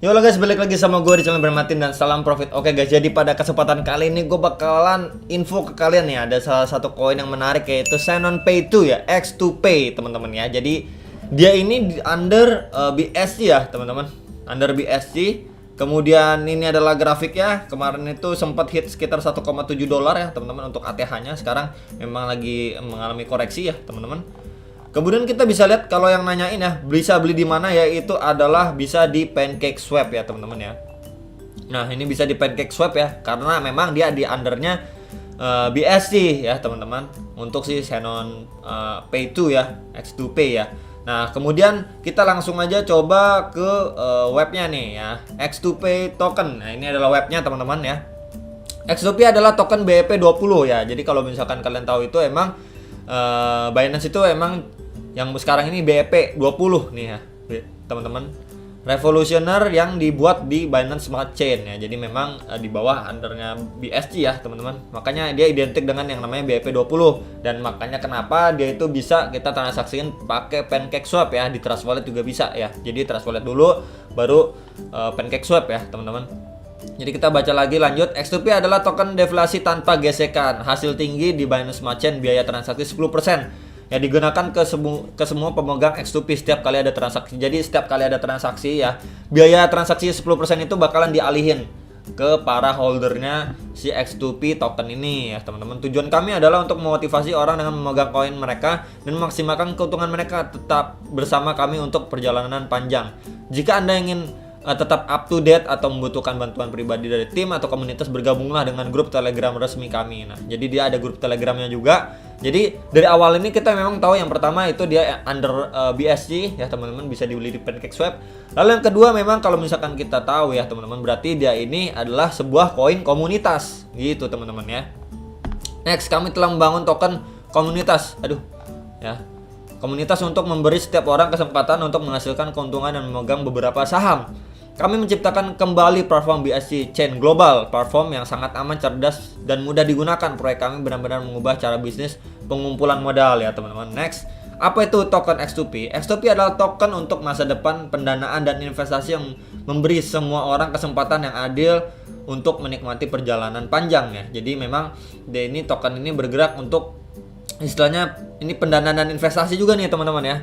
Yo lo guys, balik lagi sama gue di channel Bermatin dan salam profit. Oke guys, jadi pada kesempatan kali ini gue bakalan info ke kalian nih. Ada salah satu koin yang menarik yaitu Xenon Pay 2 ya, X2Pay teman-teman ya. Jadi dia ini under BSC ya teman-teman, under BSC. Kemudian ini adalah grafiknya. Kemarin itu sempat hit sekitar 1,7 dolar ya teman-teman untuk ATH-nya. Sekarang memang lagi mengalami koreksi ya teman-teman. Kemudian kita bisa lihat kalau yang nanyain ya, bisa beli di mana ya, itu adalah bisa di PancakeSwap ya teman-teman ya. Nah ini bisa di PancakeSwap ya, karena memang dia di undernya BSC ya teman-teman, untuk si Xenon Pay 2 ya, X2Pay ya. Nah kemudian kita langsung aja coba ke webnya nih ya, X2Pay token. Nah ini adalah webnya teman-teman ya. X2Pay adalah token BEP20 ya. Jadi kalau misalkan kalian tahu itu emang Binance itu emang yang sekarang ini BEP20 nih ya teman-teman, revolusioner yang dibuat di Binance Smart Chain ya. Jadi memang di bawah undernya BSC ya teman-teman. Makanya dia identik dengan yang namanya BEP20, dan makanya kenapa dia itu bisa kita transaksiin pakai PancakeSwap ya. Di Trust Wallet juga bisa ya. Jadi Trust Wallet dulu baru PancakeSwap ya teman-teman. Jadi kita baca lagi lanjut. X2P adalah token deflasi tanpa gesekan, hasil tinggi di Binance Smart Chain, biaya transaksi 10%. Ya digunakan ke semua pemegang X2P setiap kali ada transaksi. Jadi setiap kali ada transaksi ya, biaya transaksi 10% itu bakalan dialihin ke para holdernya si X2P token ini ya teman-teman. Tujuan kami adalah untuk memotivasi orang dengan memegang koin mereka dan memaksimalkan keuntungan mereka. Tetap bersama kami untuk perjalanan panjang. Jika Anda ingin tetap up to date atau membutuhkan bantuan pribadi dari tim atau komunitas, bergabunglah dengan grup Telegram resmi kami. Nah, jadi dia ada grup Telegramnya juga. Jadi dari awal ini kita memang tahu yang pertama itu dia under BSC ya teman-teman, bisa dibeli di PancakeSwap. Lalu yang kedua memang kalau misalkan kita tahu ya teman-teman, berarti dia ini adalah sebuah koin komunitas gitu teman-teman ya. Next, kami telah membangun token komunitas. Ya. Komunitas untuk memberi setiap orang kesempatan untuk menghasilkan keuntungan dan memegang beberapa saham. Kami menciptakan kembali platform BSC Chain Global, platform yang sangat aman, cerdas, dan mudah digunakan. Proyek kami benar-benar mengubah cara bisnis pengumpulan modal ya teman-teman. Next, apa itu token X2P? X2P adalah token untuk masa depan, pendanaan, dan investasi yang memberi semua orang kesempatan yang adil untuk menikmati perjalanan panjang ya. Jadi memang dia ini token ini bergerak untuk istilahnya ini pendanaan dan investasi juga nih teman-teman ya.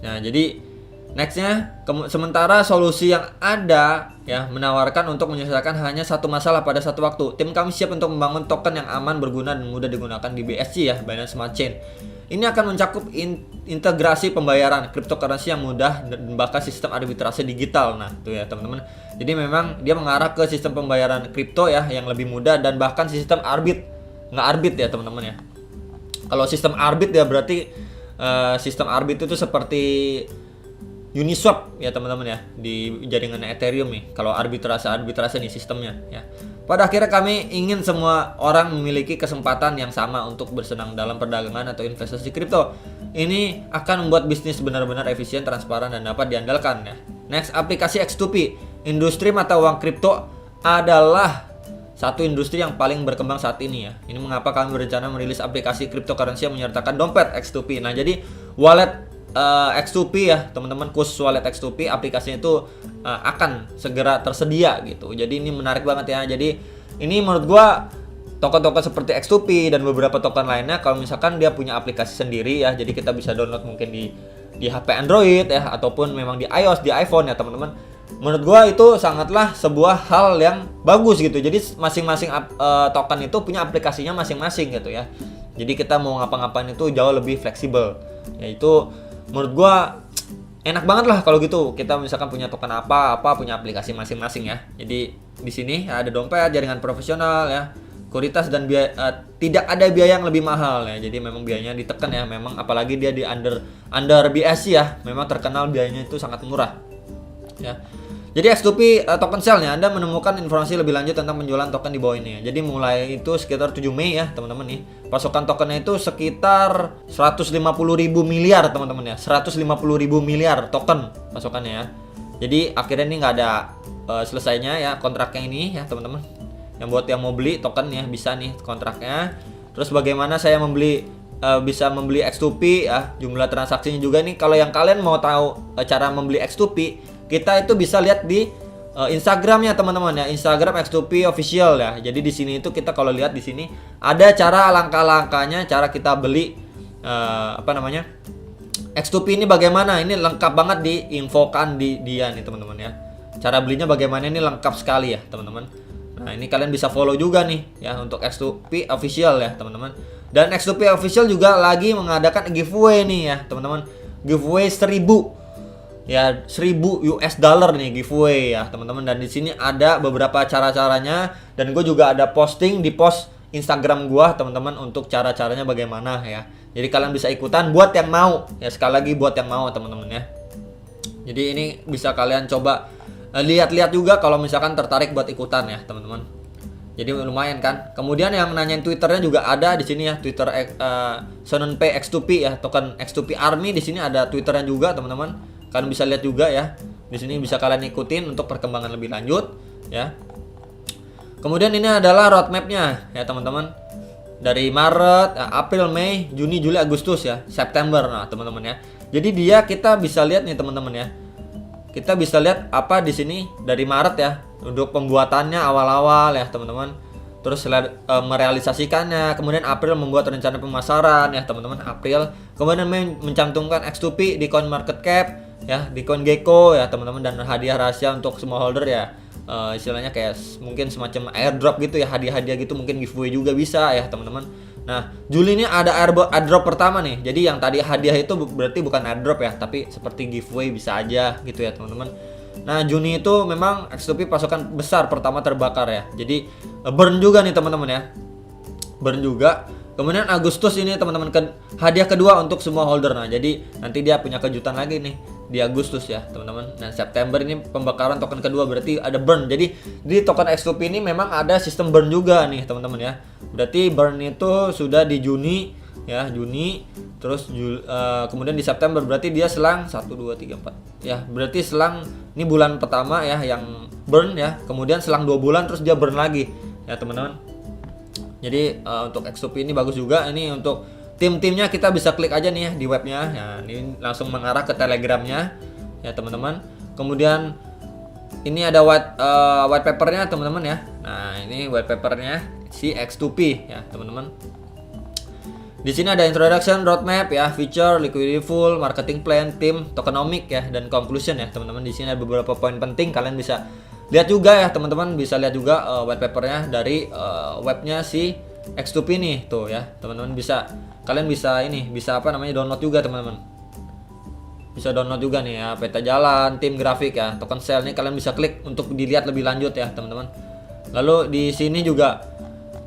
Nah jadi nextnya, sementara solusi yang ada ya menawarkan untuk menyelesaikan hanya satu masalah pada satu waktu. Tim kami siap untuk membangun token yang aman, berguna, dan mudah digunakan di BSC ya, Binance Smart Chain. Ini akan mencakup integrasi pembayaran, cryptocurrency yang mudah, dan bahkan sistem arbitrase digital. Nah tuh ya teman-teman. Jadi memang dia mengarah ke sistem pembayaran kripto ya yang lebih mudah, dan bahkan sistem nggak arbit ya teman-teman ya. Kalau sistem arbit ya berarti sistem arbit itu seperti Uniswap ya teman-teman ya, di jaringan Ethereum nih. Kalau arbitrase nih sistemnya ya. Pada akhirnya kami ingin semua orang memiliki kesempatan yang sama untuk bersenang dalam perdagangan atau investasi kripto. Ini akan membuat bisnis benar-benar efisien, transparan, dan dapat diandalkan ya. Next, aplikasi X2P. Industri mata uang kripto adalah satu industri yang paling berkembang saat ini ya. Ini mengapa kami berencana merilis aplikasi cryptocurrency yang menyertakan dompet X2P. Nah jadi wallet X2P ya teman-teman, khusus wallet X2P aplikasinya itu akan segera tersedia gitu. Jadi ini menarik banget ya. Jadi ini menurut gua token-token seperti X2P dan beberapa token lainnya, kalau misalkan dia punya aplikasi sendiri ya, jadi kita bisa download mungkin di HP Android ya, ataupun memang di iOS, di iPhone ya teman-teman. Menurut gua itu sangatlah sebuah hal yang bagus gitu. Jadi masing-masing token itu punya aplikasinya masing-masing gitu ya. Jadi kita mau ngapa-ngapain itu jauh lebih fleksibel. Yaitu menurut gua enak banget lah kalau gitu. Kita misalkan punya token apa punya aplikasi masing-masing ya. Jadi di sini ada dompet, jaringan profesional ya, sekuritas, dan tidak ada biaya yang lebih mahal ya. Jadi memang biayanya ditekan ya. Memang apalagi dia di under BSC ya. Memang terkenal biayanya itu sangat murah. Ya. Jadi X2P token sale-nya, Anda menemukan informasi lebih lanjut tentang penjualan token di bawah ini ya. Jadi mulai itu sekitar 7 Mei ya teman-teman nih. Pasokan tokennya itu sekitar 150.000 miliar teman-teman ya. 150.000 miliar token pasokannya ya. Jadi akhirnya ini nggak ada selesainya ya kontraknya ini ya teman-teman. Yang buat yang mau beli token ya bisa nih kontraknya. Terus bagaimana saya bisa membeli X2P ya, jumlah transaksinya juga nih. Kalau yang kalian mau tahu cara membeli X2P, kita itu bisa lihat di Instagramnya teman-teman ya, Instagram X2P official ya. Jadi di sini itu kita kalau lihat di sini ada cara langkah-langkahnya, cara kita beli X2P ini bagaimana. Ini lengkap banget diinfokan di dia nih teman-teman ya. Cara belinya bagaimana ini lengkap sekali ya teman-teman. Nah ini kalian bisa follow juga nih ya untuk X2P official ya teman-teman. Dan X2P official juga lagi mengadakan giveaway nih ya teman-teman. Giveaway 1000 ya, 1000 US dollar nih giveaway ya teman-teman. Dan di sini ada beberapa cara-caranya, dan gue juga ada posting di post Instagram gue teman-teman untuk cara-caranya bagaimana ya. Jadi kalian bisa ikutan buat yang mau ya, sekali lagi buat yang mau teman-teman ya. Jadi ini bisa kalian coba lihat-lihat juga kalau misalkan tertarik buat ikutan ya teman-teman. Jadi lumayan kan. Kemudian yang nanyain Twitternya juga ada di sini ya, Twitter SenonPay X2P ya, token X2P Army. Di sini ada Twitternya juga teman-teman. Kalian bisa lihat juga ya. Di sini bisa kalian ikutin untuk perkembangan lebih lanjut ya. Kemudian ini adalah roadmapnya ya teman-teman. Dari Maret, April, Mei, Juni, Juli, Agustus ya, September. Nah teman-teman ya. Jadi kita bisa lihat nih teman-teman ya. Kita bisa lihat apa di sini dari Maret ya, untuk pembuatannya awal-awal ya teman-teman. Terus merealisasikannya. Kemudian April membuat rencana pemasaran ya teman-teman, April. Kemudian Mei mencantumkan X2P di CoinMarketCap ya, di CoinGecko ya teman-teman, dan hadiah rahasia untuk semua holder ya. Istilahnya kayak mungkin semacam airdrop gitu ya, hadiah-hadiah gitu, mungkin giveaway juga bisa ya teman-teman. Nah, Juli ini ada airdrop pertama nih. Jadi yang tadi hadiah itu berarti bukan airdrop ya, tapi seperti giveaway bisa aja gitu ya teman-teman. Nah, Juni itu memang X2P pasukan besar pertama terbakar ya. Jadi burn juga nih teman-teman ya. Burn juga. Kemudian Agustus ini teman-teman hadiah kedua untuk semua holder. Nah, jadi nanti dia punya kejutan lagi nih di Agustus ya teman-teman. Nah, September ini pembakaran token kedua, berarti ada burn. Jadi di token X2P ini memang ada sistem burn juga nih teman-teman ya. Berarti burn itu sudah di Juni ya, Juni, terus kemudian di September, berarti dia selang 1 2 3 4 ya, berarti selang ini bulan pertama ya yang burn ya, kemudian selang 2 bulan terus dia burn lagi ya teman-teman. Jadi untuk X2P ini bagus juga. Ini untuk tim-timnya kita bisa klik aja nih ya di webnya ya, ini langsung mengarah ke telegramnya ya teman-teman. Kemudian ini ada white papernya teman-teman ya. Nah ini white papernya si X2P ya teman-teman. Di sini ada introduction, roadmap ya, feature, liquidity full, marketing plan, team, tokenomic ya, dan conclusion ya teman-teman. Di sini ada beberapa poin penting, kalian bisa lihat juga ya teman-teman, bisa lihat juga white papernya dari webnya si X2P nih tuh ya teman-teman. Kalian bisa download juga teman-teman. Bisa download juga nih ya, peta jalan, tim grafik ya, token sell nih kalian bisa klik untuk dilihat lebih lanjut ya teman-teman. Lalu di sini juga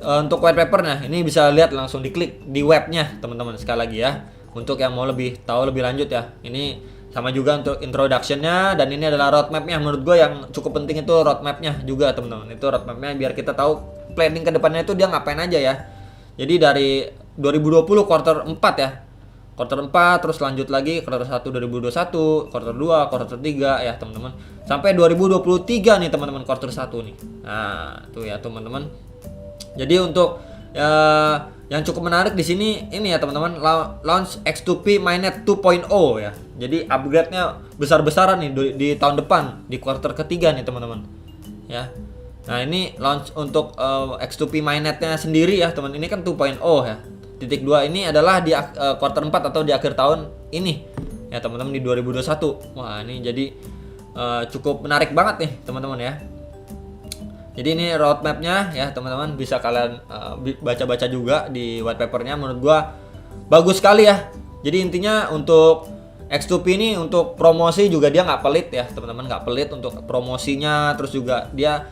untuk white papernya ini bisa lihat langsung diklik di webnya teman-teman. Sekali lagi ya, untuk yang mau tahu lebih lanjut ya, ini sama juga untuk introductionnya. Dan ini adalah roadmapnya. Menurut gue yang cukup penting itu roadmapnya juga teman-teman. Itu roadmapnya biar kita tahu planning ke depannya itu dia ngapain aja ya. Jadi dari 2020 quarter 4 ya, quarter 4, terus lanjut lagi quarter 1 2021, quarter 2, quarter 3 ya teman-teman, sampai 2023 nih teman-teman, quarter 1 nih. Nah tuh ya teman-teman. Jadi untuk yang cukup menarik di sini ini ya teman-teman, launch X2P Mainnet 2.0 ya. Jadi upgrade-nya besar-besaran nih di tahun depan, di quarter ketiga nih teman-teman ya. Nah ini launch untuk X2P Mainnet-nya sendiri ya teman. Ini kan 2.0 ya. Titik 2 ini adalah di quarter 4 atau di akhir tahun ini ya teman-teman, di 2021. Wah ini jadi cukup menarik banget nih teman-teman ya. Jadi ini roadmapnya ya teman-teman, bisa kalian baca-baca juga di white papernya. Menurut gua bagus sekali ya. Jadi intinya untuk X2P ini untuk promosi juga dia nggak pelit ya teman-teman, nggak pelit untuk promosinya. Terus juga dia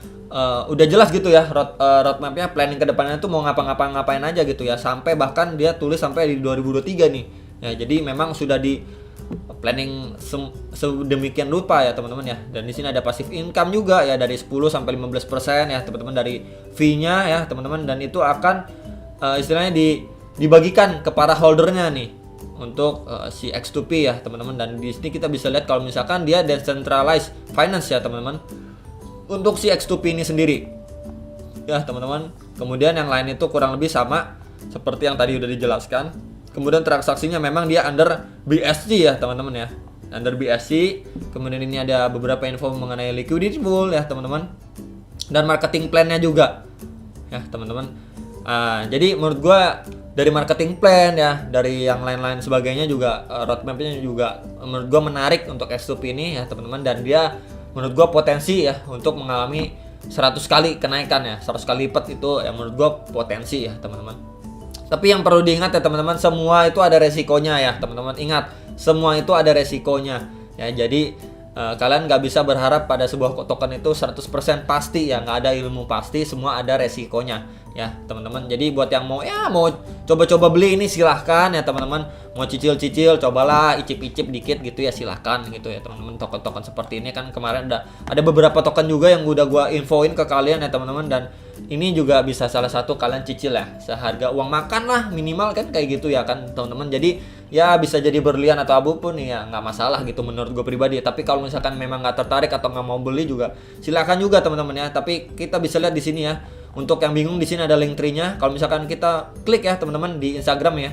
udah jelas gitu ya roadmapnya, planning kedepannya tuh mau ngapain aja gitu ya. Sampai bahkan dia tulis sampai di 2023 nih ya. Jadi memang sudah di planning sedemikian rupa ya teman-teman ya. Dan di sini ada passive income juga ya, dari 10 sampai 15% ya teman-teman dari fee-nya ya teman-teman. Dan itu akan istilahnya dibagikan kepada holdernya nih untuk si X2P ya teman-teman. Dan di sini kita bisa lihat kalau misalkan dia decentralized finance ya teman-teman untuk si X2P ini sendiri ya teman-teman. Kemudian yang lain itu kurang lebih sama seperti yang tadi udah dijelaskan. Kemudian transaksinya memang dia under BSC ya teman-teman ya. under BSC. Kemudian ini ada beberapa info mengenai liquidity pool ya teman-teman, dan marketing plan-nya juga ya teman-teman. Jadi menurut gua dari marketing plan ya, dari yang lain-lain sebagainya juga, roadmap-nya juga menurut gua menarik untuk X2P ini ya teman-teman, dan dia menurut gua potensi ya untuk mengalami 100 kali kenaikan ya, 100 kali lipat itu ya menurut gua potensi ya teman-teman. Tapi yang perlu diingat ya teman-teman, semua itu ada resikonya ya teman-teman. Ingat, semua itu ada resikonya ya. Jadi kalian nggak bisa berharap pada sebuah token itu 100% pasti ya, nggak ada ilmu pasti, semua ada resikonya ya teman-teman. Jadi buat yang mau coba-coba beli ini silahkan ya teman-teman. Mau cicil-cicil, cobalah icip-icip dikit gitu ya, silahkan gitu ya teman-teman. Token-token seperti ini kan kemarin ada beberapa token juga yang udah gua infoin ke kalian ya teman-teman, dan ini juga bisa salah satu kalian cicil ya, seharga uang makan lah minimal kan, kayak gitu ya kan teman-teman. Jadi ya bisa jadi berlian atau abu pun ya nggak masalah gitu menurut gue pribadi. Tapi kalau misalkan memang nggak tertarik atau nggak mau beli juga silakan juga teman-teman ya. Tapi kita bisa lihat di sini ya, untuk yang bingung di sini ada link tree-nya. Kalau misalkan kita klik ya teman-teman di Instagram ya,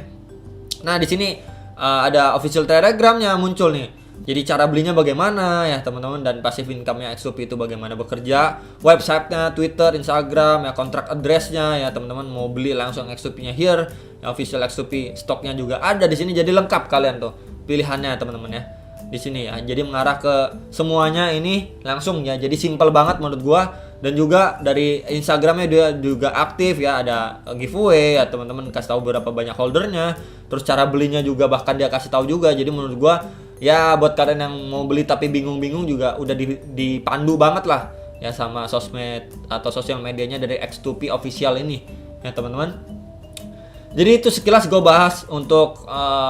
nah di sini ada official Telegramnya muncul nih. Jadi cara belinya bagaimana ya teman-teman, dan passive income-nya X2P itu bagaimana bekerja, website-nya, Twitter, Instagram ya, kontrak address-nya ya teman-teman. Mau beli langsung X2P-nya here ya, official X2P stoknya juga ada di sini. Jadi lengkap kalian tuh pilihannya teman-teman ya di sini ya. Jadi mengarah ke semuanya ini langsung ya. Jadi simple banget menurut gua. Dan juga dari Instagramnya dia juga aktif ya, ada giveaway ya teman-teman, kasih tahu berapa banyak holdernya. Terus cara belinya juga bahkan dia kasih tahu juga. Jadi menurut gua ya buat kalian yang mau beli tapi bingung-bingung juga udah dipandu banget lah ya sama sosmed atau sosial medianya dari X2P official ini ya teman-teman. Jadi itu sekilas gue bahas untuk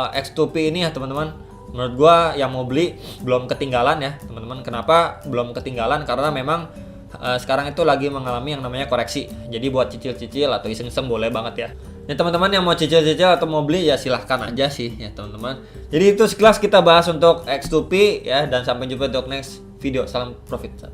X2P ini ya teman-teman. Menurut gue yang mau beli belum ketinggalan ya teman-teman. Kenapa belum ketinggalan? Karena memang sekarang itu lagi mengalami yang namanya koreksi. Jadi buat cicil-cicil atau iseng-iseng boleh banget ya. Ya teman-teman yang mau cicil-cicil atau mau beli ya silahkan aja sih ya teman-teman. Jadi itu sekilas kita bahas untuk X2P ya, dan sampai jumpa untuk next video. Salam profit.